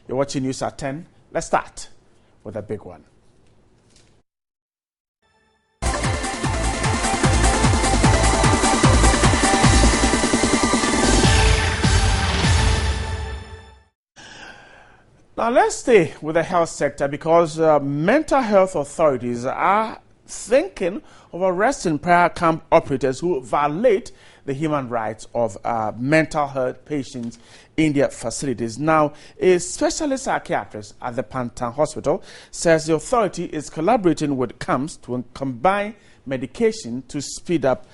You're watching News at 10. Let's start with a big one. Now, let's stay with the health sector because mental health authorities are thinking of arresting prayer camp operators who violate the human rights of mental health patients in their facilities. Now, a specialist psychiatrist at the Pantan Hospital says the authority is collaborating with camps to combine medication to speed up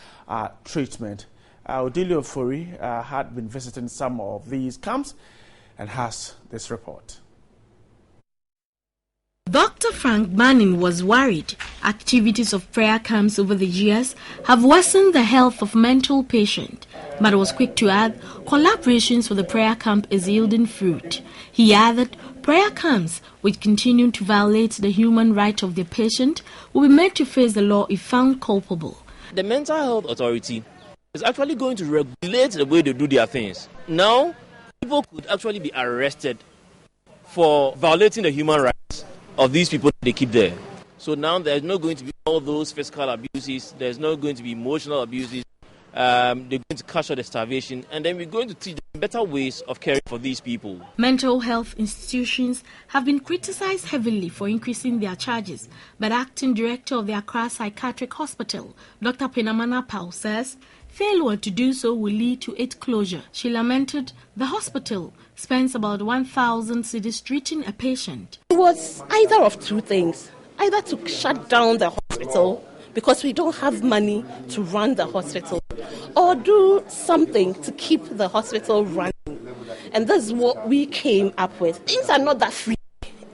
treatment. Odilio Fori had been visiting some of these camps and has this report. Dr. Frank Manning was worried activities of prayer camps over the years have worsened the health of mental patients, but was quick to add collaborations with the prayer camp is yielding fruit. He added prayer camps, which continue to violate the human right of the patient, will be made to face the law if found culpable. The Mental Health Authority is actually going to regulate the way they do their things. Now, people could actually be arrested for violating the human rights of these people they keep there. So now there's not going to be all those physical abuses, there's not going to be emotional abuses, they're going to cash out the starvation, and then we're going to teach them better ways of caring for these people. Mental health institutions have been criticized heavily for increasing their charges, but acting director of the Accra Psychiatric Hospital, Dr. Penamana Pau, says failure to do so will lead to its closure. She lamented the hospital spends about 1,000 cedis treating a patient. It was either of two things, either to shut down the hospital because we don't have money to run the hospital, or do something to keep the hospital running. And this is what we came up with. Things are not that free.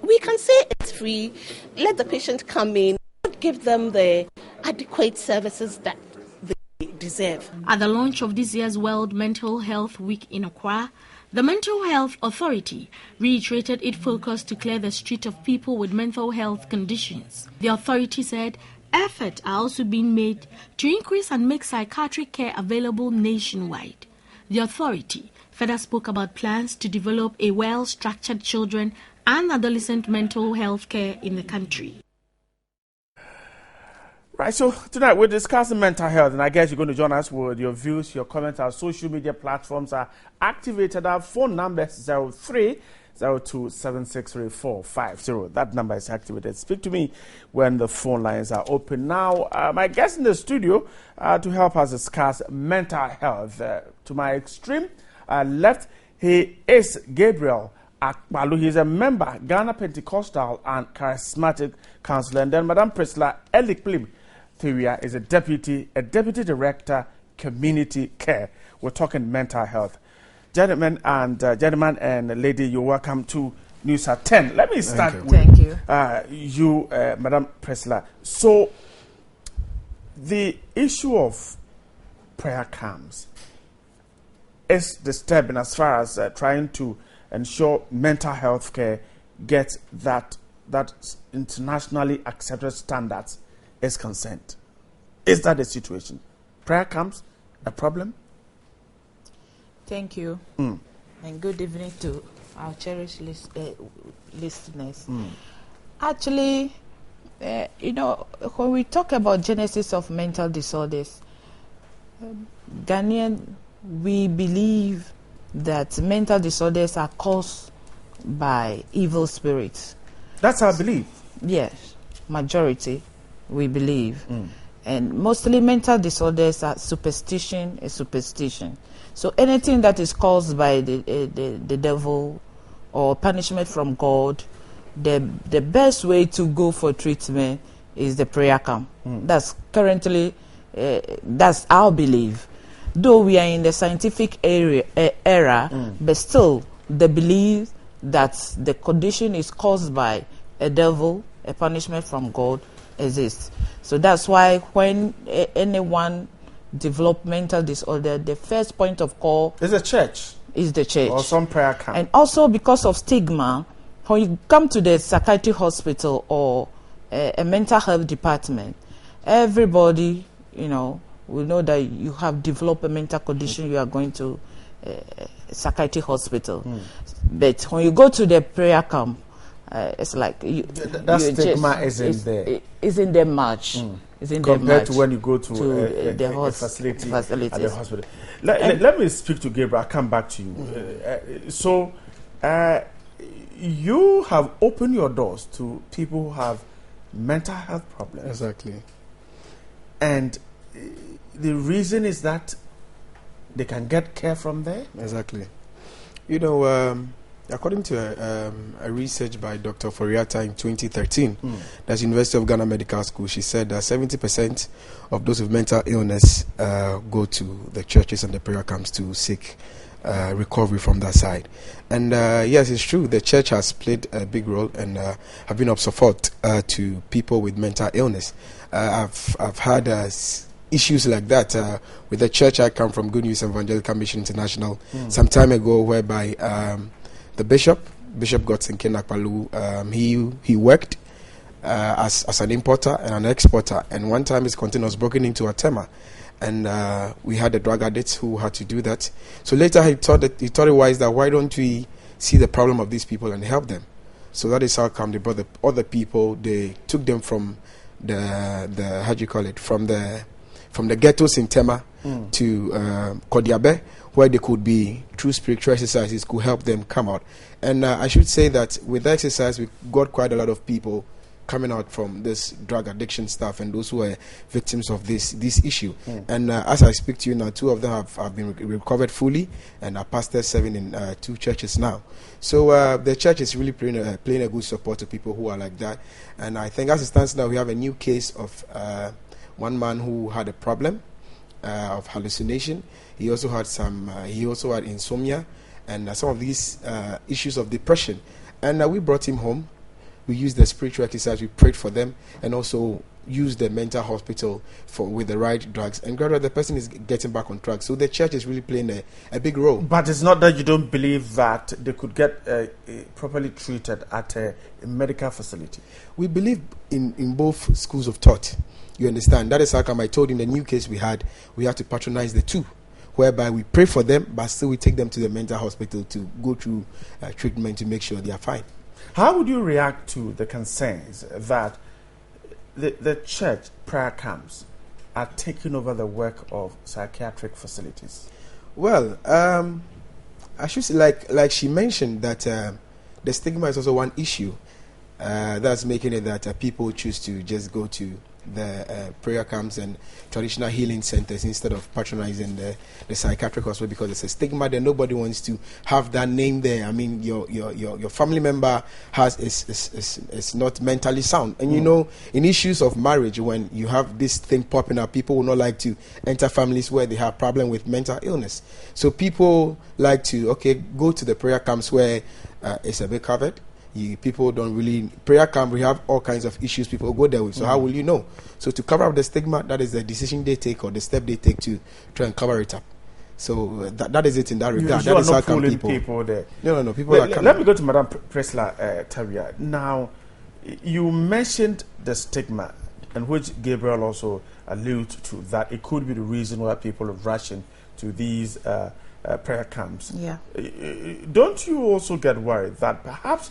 We can say it's free, let the patient come in, give them the adequate services that they deserve. At the launch of this year's World Mental Health Week in Accra, the Mental Health Authority reiterated its focus to clear the street of people with mental health conditions. The authority said efforts are also being made to increase and make psychiatric care available nationwide. The authority further spoke about plans to develop a well-structured children and adolescent mental health care in the country. Right, so tonight we're discussing mental health, and I guess you're going to join us with your views, your comments. Our social media platforms are activated. Our phone number is 0302763450. That number is activated. Speak to me when the phone lines are open. Now, my guest in the studio to help us discuss mental health. To my extreme left, he is Gabriel Akpalu. He's a member, Ghana Pentecostal and Charismatic Council. And then Madam Priscilla Elikplim Theria is a deputy director, community care. We're talking mental health. Gentlemen and lady, you're welcome to News at 10. Let me start with you, Madam Priscilla. So, the issue of prayer camps is disturbing as far as trying to ensure mental health care gets that internationally accepted standards is concerned. Is that the situation? Prayer camps a problem? Thank you. And good evening to our cherished listeners. Actually, when we talk about genesis of mental disorders, Ghanaian, we believe that mental disorders are caused by evil spirits. That's our belief? Yes, majority, we believe. And mostly mental disorders are superstition. So anything that is caused by the devil or punishment from God, the best way to go for treatment is the prayer camp. That's currently, that's our belief. Though we are in the scientific era, but still the belief that the condition is caused by a devil, a punishment from God, exists. So that's why when anyone develop mental disorder, the first point of call is the church. Or some prayer camp. And also because of stigma, when you come to the psychiatric hospital or a mental health department, everybody, will know that you have developed a mental condition, you are going to psychiatric hospital. But when you go to the prayer camp, it's like that stigma isn't there. Isn't there much? Isn't there compared much to when you go to a facility at the hospital. Let me speak to Gabriel. I'll come back to you. So you have opened your doors to people who have mental health problems. Exactly. And the reason is that they can get care from there? Exactly. You know, according to a research by Dr. Foriata in 2013, that's University of Ghana Medical School, she said that 70% of those with mental illness go to the churches and the prayer camps to seek recovery from that side. And yes, it's true, the church has played a big role and have been of support to people with mental illness. I've had issues like that with the church I come from, Good News Evangelical Mission International, some time ago, whereby the Bishop Godson Kenakpalu, he worked as an importer and an exporter, and one time his container was broken into at Tema, and we had the drug addicts who had to do that. So later he thought it wise that why don't we see the problem of these people and help them? So that is how come they brought the other people. They took them from the how do you call it, from the ghettos in Tema to Kodiabe, where they could be, through spiritual exercises, could help them come out. And I should say that with the exercise, we got quite a lot of people coming out from this drug addiction stuff and those who are victims of this issue. And as I speak to you now, 2 of them have been recovered fully and are pastors serving in 2 churches now. So the church is really playing a good support to people who are like that. And I think as it stands now, we have a new case of one man who had a problem of hallucination. He also had insomnia and some of these issues of depression. And we brought him home. We used the spiritual exercise, we prayed for them, and also used the mental hospital with the right drugs. And gradually the person is getting back on track. So the church is really playing a big role. But it's not that you don't believe that they could get properly treated at a medical facility. We believe in both schools of thought. You understand? That is how come I told you in the new case we had to patronize the 2, whereby we pray for them, but still we take them to the mental hospital to go through treatment to make sure they are fine. How would you react to the concerns that the church prayer camps are taking over the work of psychiatric facilities? Well, I should say, like she mentioned, that the stigma is also one issue that's making it that people choose to just go to the prayer camps and traditional healing centers instead of patronizing the psychiatric hospital, because it's a stigma that nobody wants to have that name there. I mean, your family member is not mentally sound, and you know, in issues of marriage, when you have this thing popping up, people will not like to enter families where they have problem with mental illness. So people like to go to the prayer camps where it's a bit covered. People don't really prayer camp. We have all kinds of issues people go there with. So how will you know? So to cover up the stigma, that is the decision they take or the step they take to try and cover it up. So that is it in that regard. You that is are how not come people there. No. People are coming. Let me go to Madam Presla Tavia. Now, you mentioned the stigma, and which Gabriel also alluded to, that it could be the reason why people are rushing to these prayer camps. Yeah. Don't you also get worried that perhaps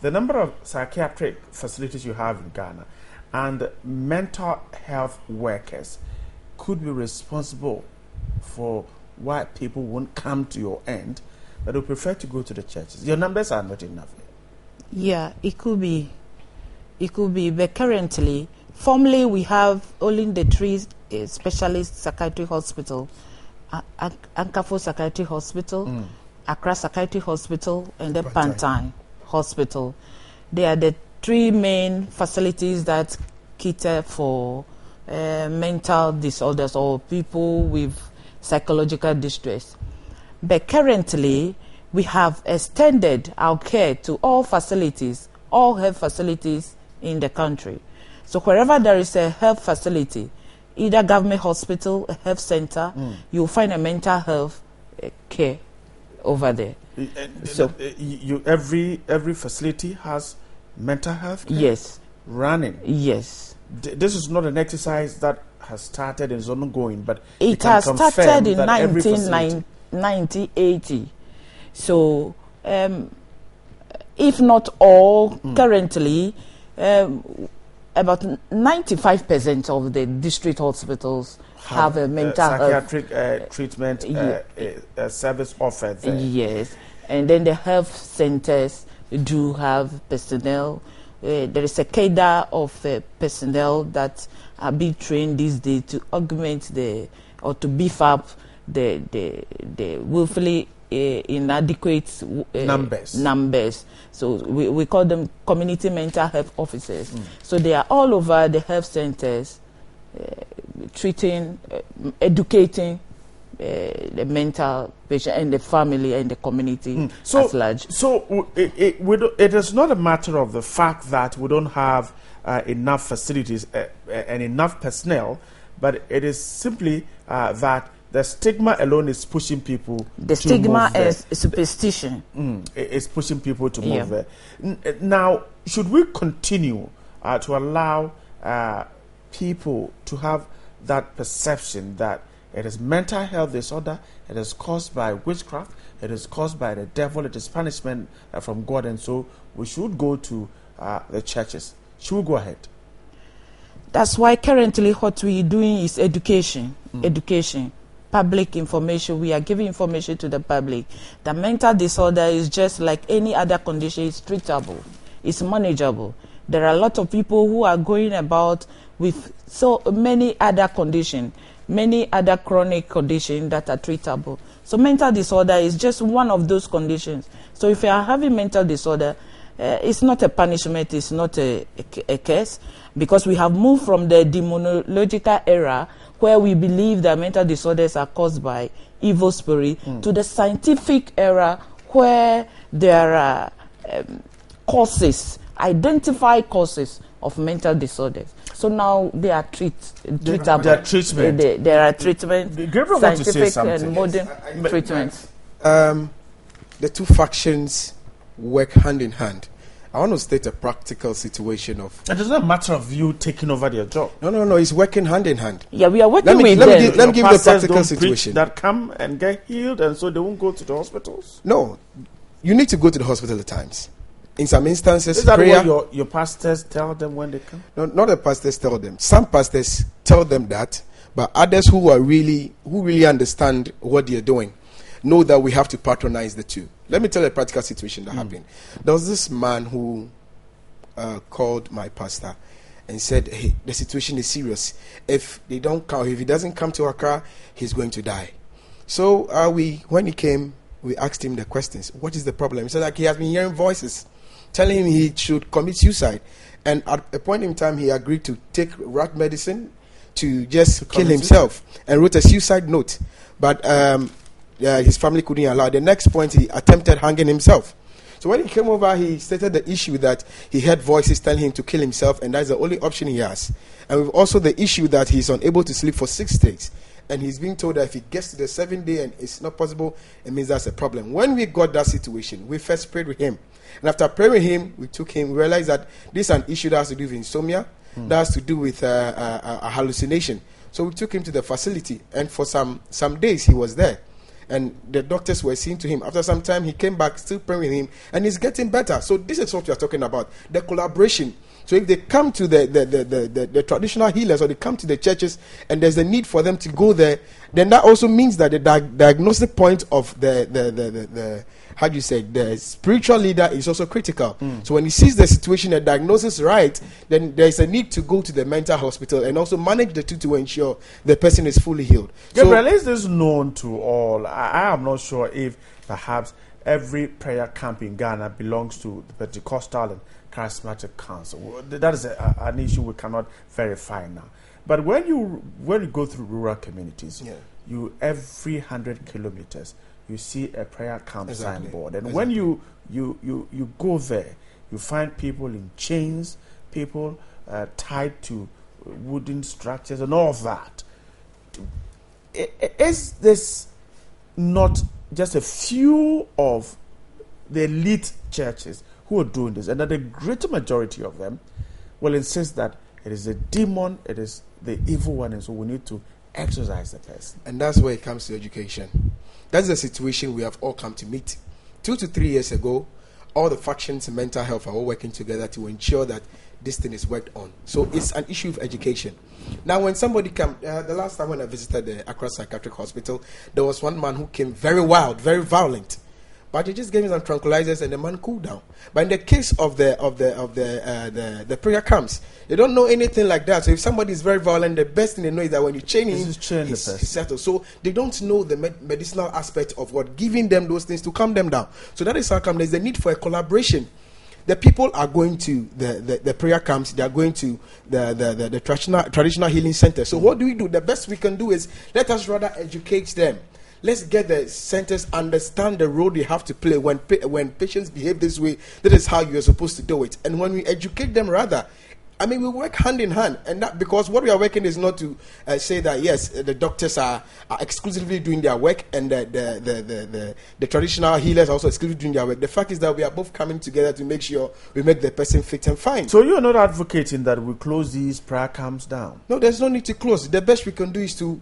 the number of psychiatric facilities you have in Ghana and mental health workers could be responsible for why people won't come to your end, but they prefer to go to the churches? Your numbers are not enough. Yeah, it could be. But currently, formerly we have only the 3 specialist psychiatric hospital, Ankafo Psychiatric Hospital, Accra Psychiatric Hospital, and the Pantine Hospital. They are the 3 main facilities that cater for mental disorders or people with psychological distress. But currently, we have extended our care to all facilities, all health facilities in the country. So wherever there is a health facility, either government hospital, a health center, you'll find a mental health care over there. So every facility has mental health care? Yes. Running? Yes. This is not an exercise that has started and is ongoing, but it has started in 1990. 90, 80. So, if not all, currently, about 95% of the district hospitals have a mental psychiatric treatment service offered there. Yes, and then the health centers do have personnel. There is a cadre of personnel that are being trained these days to augment or to beef up the willfully inadequate numbers. So we call them community mental health officers. So they are all over the health centers, treating, educating the mental patient and the family and the community at large. So it is not a matter of the fact that we don't have enough facilities and enough personnel, but it is simply that the stigma alone is pushing people. The stigma is superstition. It's pushing people to move there. Now, should we continue to allow people to have that perception that it is mental health disorder, it is caused by witchcraft, it is caused by the devil, it is punishment from God, and so we should go to the churches? Should we go ahead? That's why currently what we are doing is education. Public information. We are giving information to the public. The mental disorder is just like any other condition. It's treatable. It's manageable. There are a lot of people who are going about with so many other conditions, many other chronic conditions that are treatable. So mental disorder is just one of those conditions. So if you are having mental disorder, it's not a punishment, it's not a curse, because we have moved from the demonological era where we believe that mental disorders are caused by evil spirit to the scientific era where there are causes, identified causes of mental disorders. So now they are treatable. There are treatment. There are treatment, scientific and modern treatments. The two factions work hand in hand. I want to state a practical situation of... It is not a matter of you taking over their job. No, it's working hand in hand. Yeah, we are working with them. Let me give you the practical situation. That come and get healed, and so they won't go to the hospitals? No, you need to go to the hospital at times. In some instances, is that prayer, what your pastors tell them when they come? No, not the pastors tell them. Some pastors tell them that, but others who really understand what they are doing know that we have to patronize the two. Let me tell you a practical situation that happened. There was this man who called my pastor and said, "Hey, the situation is serious. If he doesn't come to Accra, he's going to die." So when he came, we asked him the questions. What is the problem? He said he has been hearing voices telling him he should commit suicide. And at a point in time, he agreed to take rat medicine to just kill himself and wrote a suicide note. But his family couldn't allow. The next point, he attempted hanging himself. So when he came over, he stated the issue that he heard voices telling him to kill himself, and that's the only option he has. And with also the issue that he's unable to sleep for 6 days. And he's being told that if he gets to the 7th day and it's not possible, it means that's a problem. When we got that situation, we first prayed with him. And after praying with him, we realized that this is an issue that has to do with insomnia, that has to do with a hallucination. So we took him to the facility, and for some days he was there. And the doctors were seeing to him. After some time, he came back, still praying with him, and he's getting better. So this is what we are talking about, the collaboration. So if they come to the traditional healers, or they come to the churches, and there's a need for them to go there, then that also means that the diagnostic point of the spiritual leader is also critical. So when he sees the situation, the diagnosis right, then there's a need to go to the mental hospital and also manage the two to ensure the person is fully healed. Gabriel, is this known to all? I am not sure if perhaps every prayer camp in Ghana belongs to the Pentecostal and Charismatic Council. That is an issue we cannot verify now. But when you go through rural communities, every 100 kilometers, you see a prayer camp signboard. And when you go there, you find people in chains, people tied to wooden structures and all of that. Is this not just a few of the elite churches who are doing this, and that the greater majority of them will insist that it is a demon, it is the evil one, and so we need to exorcise the person? And that's where it comes to education. That's the situation we have all come to meet. 2 to 3 years ago, all the factions in mental health are all working together to ensure that this thing is worked on. So it's an issue of education. Now, when somebody came, the last time when I visited the Accra Psychiatric Hospital, there was one man who came very wild, very violent. But they just gave him some tranquilizers and the man cooled down. But in the case of the prayer camps, they don't know anything like that. So if somebody is very violent, the best thing they know is that when you chain him, he's settled. So they don't know the medicinal aspect of what giving them those things to calm them down. So that is how come there's a need for a collaboration. The people are going to the prayer camps. They are going to the traditional healing center. So what do we do? The best we can do is let us rather educate them. Let's get the centers understand the role they have to play when patients behave this way. That is how you are supposed to do it. And when we educate them, rather, I mean, we work hand in hand, and that because what we are working is not to say that yes, the doctors are exclusively doing their work, and the traditional healers are also exclusively doing their work. The fact is that we are both coming together to make sure we make the person fit and fine. So you are not advocating that we close these prayer camps down? No, there's no need to close. The best we can do is to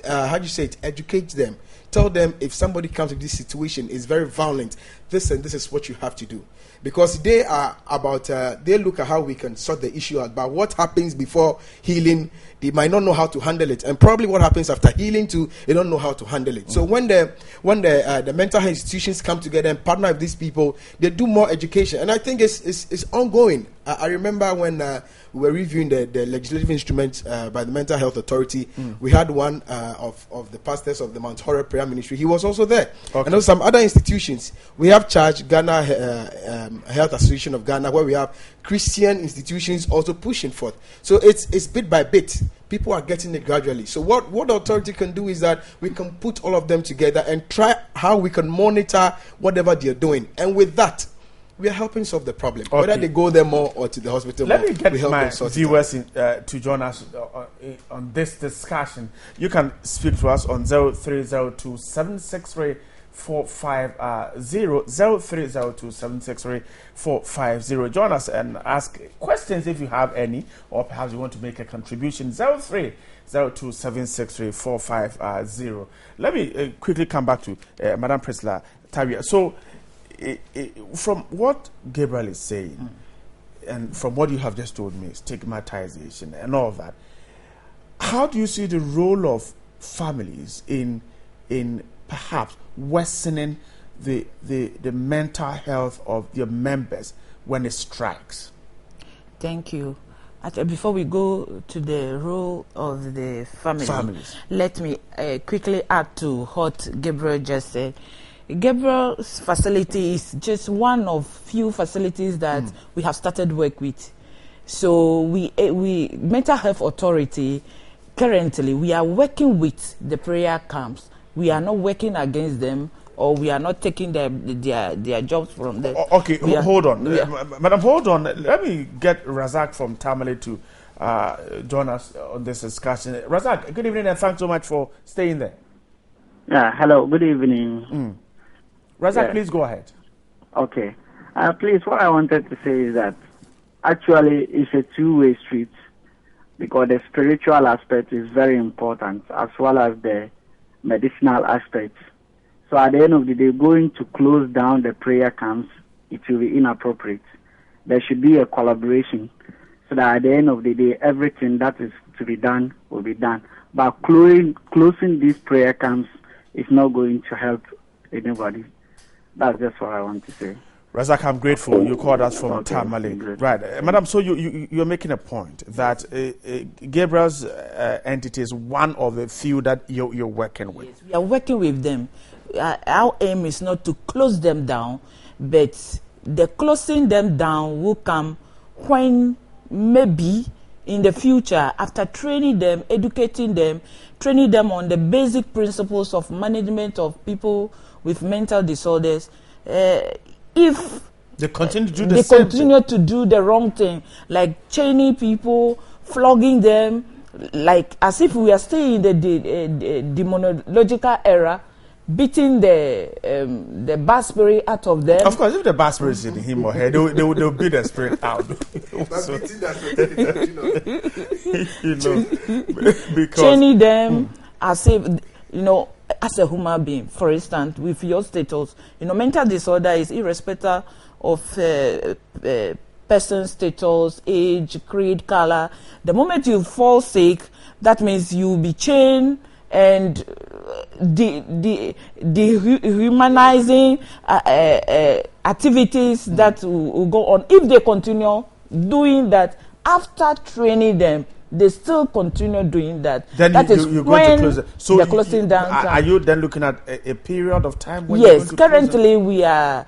how do you say it? Educate them. Tell them if somebody comes to this situation is very violent, this and this is what you have to do. Because they are about, they look at how we can sort the issue out. But what happens before healing, they might not know how to handle it. And probably what happens after healing too, they don't know how to handle it. So when the mental health institutions come together and partner with these people, they do more education. And I think it's ongoing. I remember when we were reviewing the legislative instruments by the Mental Health Authority, we had one of the pastors of the Mount Horeb Prayer Ministry. He was also there. Okay. And also some other institutions. We have Charge, Ghana Health Association of Ghana, where we have Christian institutions also pushing forth. So it's bit by bit. People are getting it gradually. So what the authority can do is that we can put all of them together and try how we can monitor whatever they're doing. And with that, we are helping solve the problem. Okay. Whether they go there more or to the hospital Let more, me get my viewers to join us on this discussion. You can speak to us on 0302 763 450 0302 763 450. Join us and ask questions if you have any, or perhaps you want to make a contribution. 0302 763 450. Let me quickly come back to Madam Priscilla Tawia. So, from what Gabriel is saying, and from what you have just told me, stigmatization and all of that, how do you see the role of families in perhaps worsening the mental health of your members when it strikes? Thank you. Before we go to the role of the families, let me quickly add to what Gabriel just said. Gabriel's facility is just one of few facilities that we have started work with. So we Mental Health Authority, currently we are working with the prayer camps. We are not working against them, or we are not taking their jobs from them. Okay, hold on. Madam, hold on. Let me get Razak from Tamale to join us on this discussion. Razak, good evening and thanks so much for staying there. Yeah, hello, good evening. Razak, please go ahead. Okay. Please, what I wanted to say is that actually it's a two-way street, because the spiritual aspect is very important as well as the medicinal aspect. So at the end of the day, going to close down the prayer camps, it will be inappropriate. There should be a collaboration so that at the end of the day, everything that is to be done will be done. But closing these prayer camps is not going to help anybody. That's just what I want to say. Razak, I'm grateful. You called us from Tamale. Right. Madam, so you're making a point that Gabriel's entity is one of the few that you're working with. Yes, we are working with them. Our aim is not to close them down, but the closing them down will come when maybe in the future, after training them, educating them, training them on the basic principles of management of people with mental disorders, if they continue to do to do the wrong thing, like chaining people, flogging them, like as if we are still in the demonological era, beating the bad spirit out of them. Of course, if the bad spirit is in him or her, they'll beat the spirit out. Because chaining them as if as a human being. For instance, with your status, mental disorder is irrespective of person's status, age, creed, color. The moment you fall sick, that means you'll be chained and dehumanizing activities that will go on. If they continue doing that, after training them, they still continue doing that. Then that is you're when going to close it. So they're closing down. Are you then looking at a period of time? When Yes, currently we are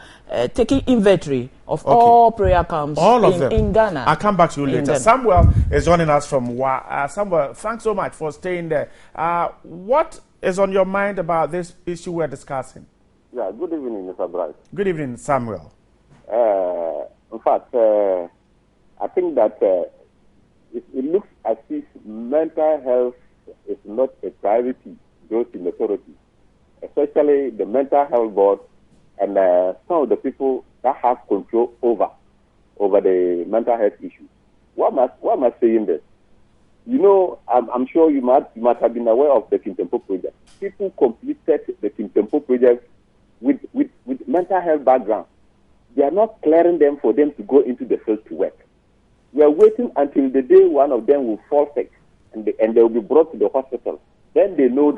taking inventory of all prayer camps in Ghana. I'll come back to you later. Samuel is joining us from WA. Samuel, thanks so much for staying there. What is on your mind about this issue we're discussing? Yeah, good evening, Mr. Bryce. Good evening, Samuel. In fact, I think that it looks as if mental health is not a priority, those in authority, especially the mental health board and some of the people that have control over the mental health issues. Why am I saying this? I'm sure you must have been aware of the Kimtempo project. People completed the Kimtempo project with mental health background. They are not clearing them for them to go into the field to work. We are waiting until the day one of them will fall sick and they will be brought to the hospital. Then they will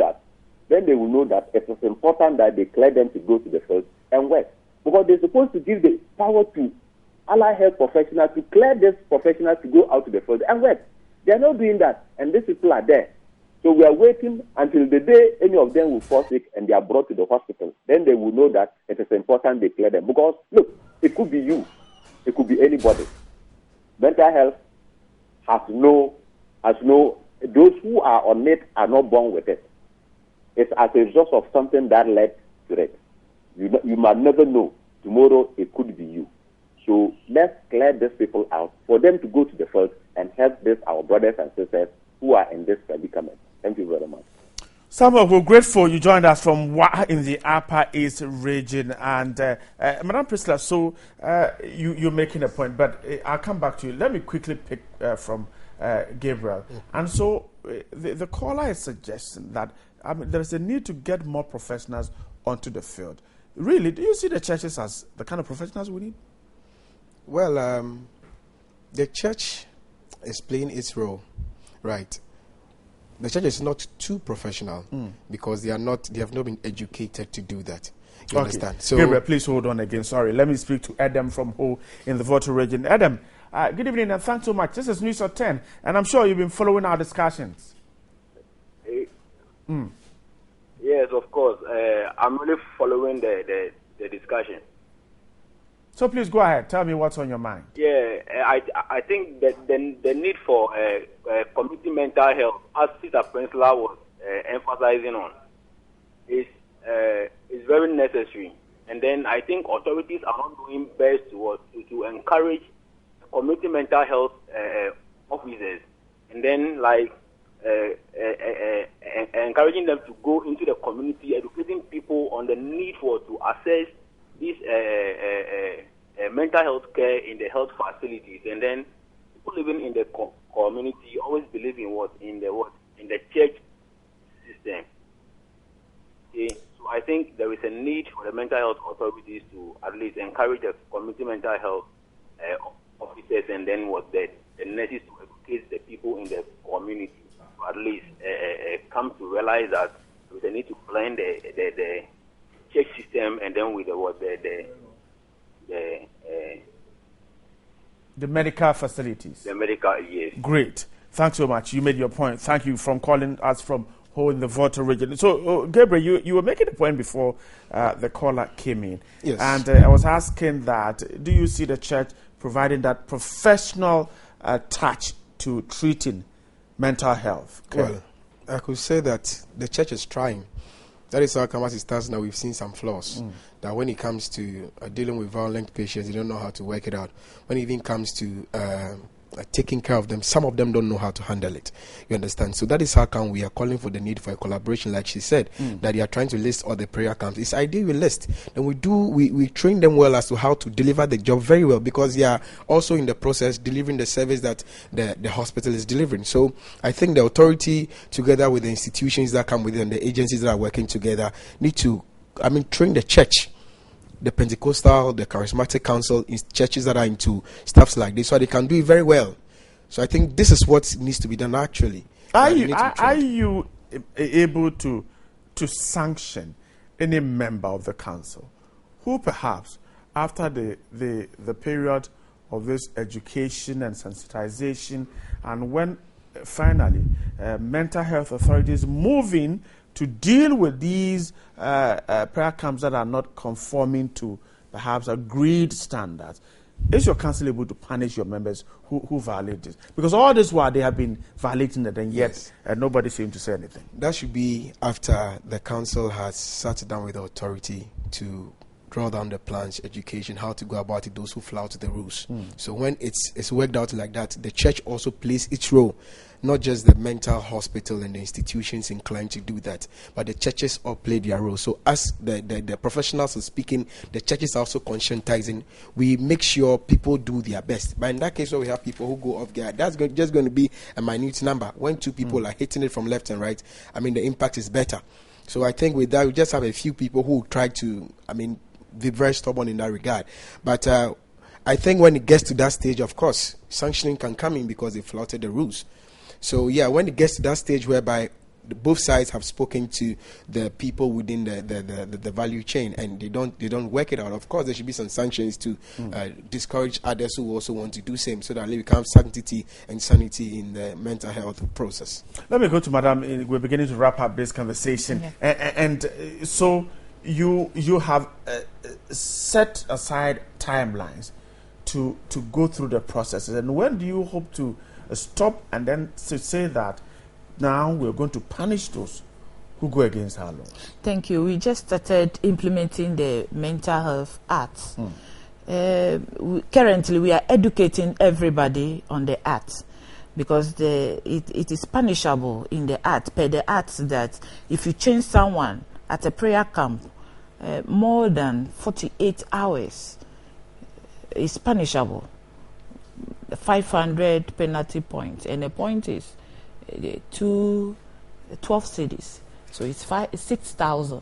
know that it is important that they clear them to go to the field and work. Because they're supposed to give the power to allied health professionals to clear these professionals to go out to the field and work. They are not doing that, and these people are there. So we are waiting until the day any of them will fall sick and they are brought to the hospital. Then they will know that it is important they clear them. Because, look, it could be you. It could be anybody. Mental health has no, those who are on it are not born with it. It's as a result of something that led to it. You might never know. Tomorrow it could be you. So let's clear these people out for them to go to the field and help our brothers and sisters who are in this predicament. Thank you very much. Samuel, we're grateful you joined us from WA in the Upper East region. And Madam Priscilla, so you're making a point, but I'll come back to you. Let me quickly pick from Gabriel. And so the caller is suggesting that there's a need to get more professionals onto the field. Really, do you see the churches as the kind of professionals we need? Well, the church is playing its role, right? The church is not too professional because they have not been educated to do that. You understand? So, Gabriel, please hold on again. Sorry, let me speak to Adam from Ho in the Volta region. Adam, good evening and thanks so much. This is News at 10, and I'm sure you've been following our discussions. Yes, of course. I'm really following the discussion. So please go ahead. Tell me what's on your mind. Yeah, I think that the need for community mental health, as Sister Peninsula was emphasizing on, is very necessary. And then I think authorities are not doing best to encourage community mental health officers, and then encouraging them to go into the community, educating people on the need to access these mental health care in the health facilities, and then people living in the community always believe in the church system. Okay, so I think there is a need for the mental health authorities to at least encourage the community mental health officers, and then the nurses to educate the people in the community to at least come to realize that there is a need to blend the church system and then with the medical facilities. The medical, yes. Great. Thanks so much. You made your point. Thank you from calling us from Ho in the Volta region. So, Gabriel, you were making a point before the caller came in. Yes. And I was asking that, do you see the church providing that professional touch to treating mental health? Okay. Well, I could say that the church is trying. That is how come as it stands now, we've seen some flaws. That when it comes to dealing with violent patients, they don't know how to work it out. When it even comes to taking care of them. Some of them don't know how to handle it. You understand? So that is how come we are calling for the need for a collaboration, like she said, that they are trying to list all the prayer camps. It's ideal we list. Then we train them well as to how to deliver the job very well, because they are also in the process delivering the service that the hospital is delivering. So I think the authority, together with the institutions that come with them, the agencies that are working together, need to, train the church, the Pentecostal, the Charismatic Council, in churches that are into stuff like this, so they can do it very well. So I think this is what needs to be done actually. Are you able to sanction any member of the council who perhaps after the period of this education and sensitization, and when finally mental health authorities move in to deal with these prayer camps that are not conforming to perhaps agreed standards, is your council able to punish your members who violate this? Because all this while they have been violating it, and yet nobody seems to say anything. That should be after the council has sat down with the authority to draw down the plans, education, how to go about it, those who flout the rules. So when it's worked out like that, the church also plays its role, not just the mental hospital and the institutions inclined to do that, but the churches all play their role. So as the professionals are speaking, the churches are also conscientizing. We make sure people do their best. But in that case, where we have people who go off guard, that's just going to be a minute number. When two people are hitting it from left and right, the impact is better. So I think with that, we just have a few people who try to, be very stubborn in that regard. But I think when it gets to that stage, of course, sanctioning can come in because they flouted the rules. So yeah, when it gets to that stage whereby both sides have spoken to the people within the value chain and they don't work it out, of course there should be some sanctions to discourage others who also want to do same, so that it becomes sanctity and sanity in the mental health process. Let me go to Madam. We're beginning to wrap up this conversation, and so you have set aside timelines to go through the processes, and when do you hope to stop and then to say that now we're going to punish those who go against our law? Thank you. We just started implementing the Mental Health Act. Currently, we are educating everybody on the Act, because it is punishable in the Act, per the Act, that if you change someone at a prayer camp more than 48 hours, is punishable. 500 penalty points, and the point is 12 cedis. So it's 6,000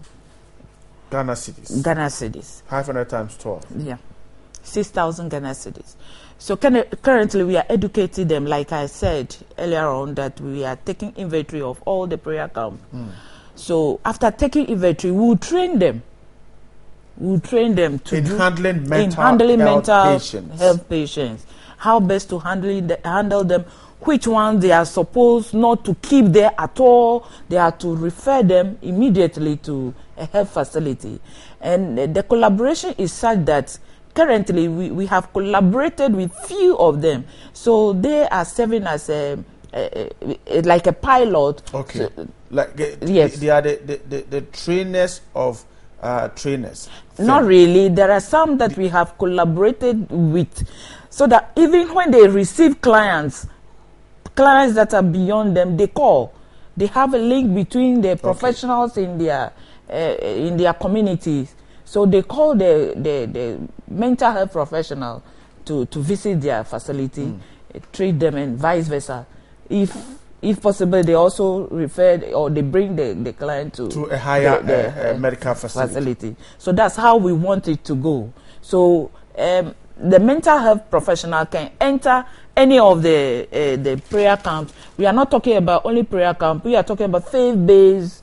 Ghana cedis. Ghana cedis. 500 times 12. Yeah, 6,000 Ghana cedis. So currently we are educating them, like I said earlier on, that we are taking inventory of all the prayer camps. So after taking inventory, we'll train them. We'll train them to handling mental health patients. How best to handle them, which ones they are supposed not to keep there at all. They are to refer them immediately to a health facility. And the collaboration is such that currently we have collaborated with few of them. So they are serving as like a pilot. Okay. So, yes. They are the trainers of trainers. Not really. There are some that we have collaborated with, so that even when they receive clients that are beyond them, they call. They have a link between the professionals in their communities. So they call the mental health professional to visit their facility, treat them, and vice versa. If possible, they also refer or they bring the client to a higher medical facility. So that's how we want it to go. So the mental health professional can enter any of the prayer camps. We are not talking about only prayer camp. We are talking about faith-based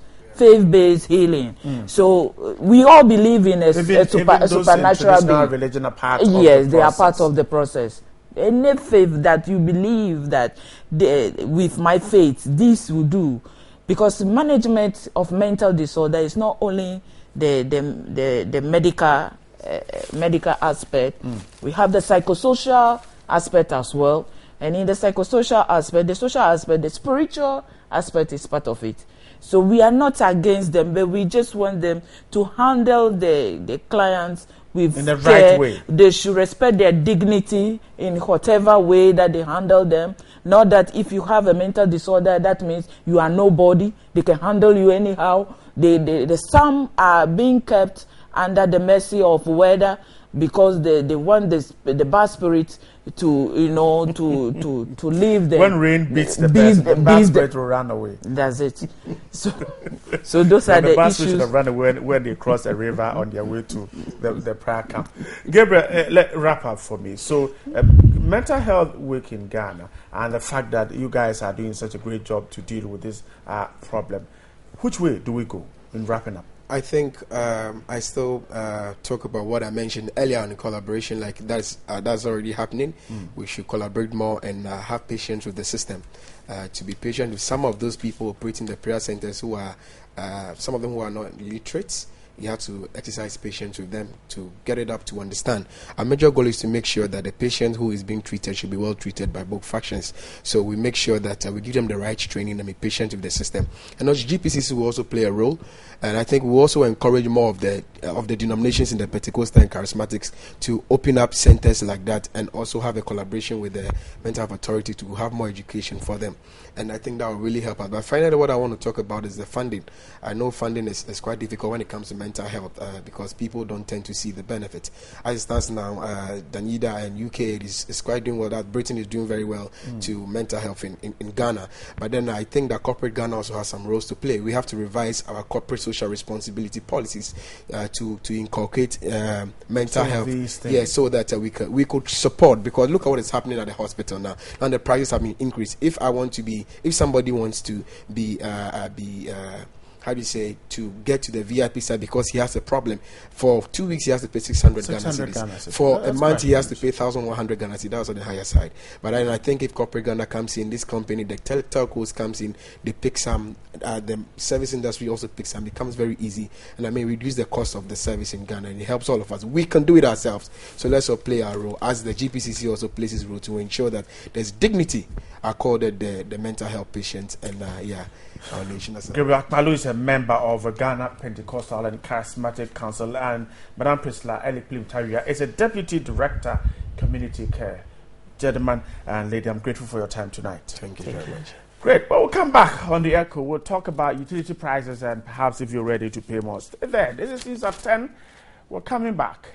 healing. So we all believe in a supernatural being. Religion are part yes, they are part of the process. Any faith that you believe that with my faith this will do, because management of mental disorder is not only the medical aspect. We have the psychosocial aspect as well, and in the psychosocial aspect, the social aspect, the spiritual aspect is part of it. So we are not against them, but we just want them to handle the clients with in the care. right way. They should respect their dignity in whatever way that they handle them. Not that if you have a mental disorder, that means you are nobody. They can handle you anyhow. Some are being kept under the mercy of weather because they want the bad spirits to to leave them. When rain beats the bad spirit will run away. That's it. So those are the bad issues. should have run away when they cross a river on their way to the prayer camp. Gabriel, let wrap up for me. So, Mental Health Week in Ghana and the fact that you guys are doing such a great job to deal with this problem. Which way do we go in wrapping up? I think I still talk about what I mentioned earlier on the collaboration. Like that's already happening. We should collaborate more and have patience with the system. To be patient with some of those people operating the prayer centers who are some of them who are not literate. You have to exercise patience with them to get it up to understand. Our major goal is to make sure that the patient who is being treated should be well treated by both factions. So we make sure that we give them the right training and be patient with the system. And also GPCC will also play a role. And I think we also encourage more of the denominations in the Pentecostal and Charismatics to open up centers like that and also have a collaboration with the Mental Health Authority to have more education for them. And I think that will really help us. But finally, what I want to talk about is the funding. I know funding is quite difficult when it comes to mental health because people don't tend to see the benefit. As it stands now, Danida and UK is quite doing well. That Britain is doing very well to mental health in Ghana. But then I think that corporate Ghana also has some roles to play. We have to revise our corporate social responsibility policies to inculcate mental health. Yeah, so that we could support, because look at what is happening at the hospital now. Now the prices have been increased. If somebody wants to be how do you say, to get to the VIP side because he has a problem, for 2 weeks he has to pay 600 Ghana cedis. For a month he has to pay 1,100 Ghana cedis. That's on the higher side. But I think if corporate Ghana comes in, this company, the telcos comes in, they pick some, the service industry also picks some, it becomes very easy, and reduce the cost of the service in Ghana, and it helps all of us. We can do it ourselves, so let's all play our role, as the GPCC also plays its role to ensure that there's dignity accorded the mental health patients and our nation as well. Gabriel Akpalu is a member of Ghana Pentecostal and Charismatic Council, and Madam Priscilla Elikplim-Taria is a Deputy Director, Community Care. Gentlemen and lady, I'm grateful for your time tonight. Thank you very much. Great. Well, we'll come back on the Echo. We'll talk about utility prices and perhaps if you're ready to pay more. Stay there. This is News at 10. We're coming back.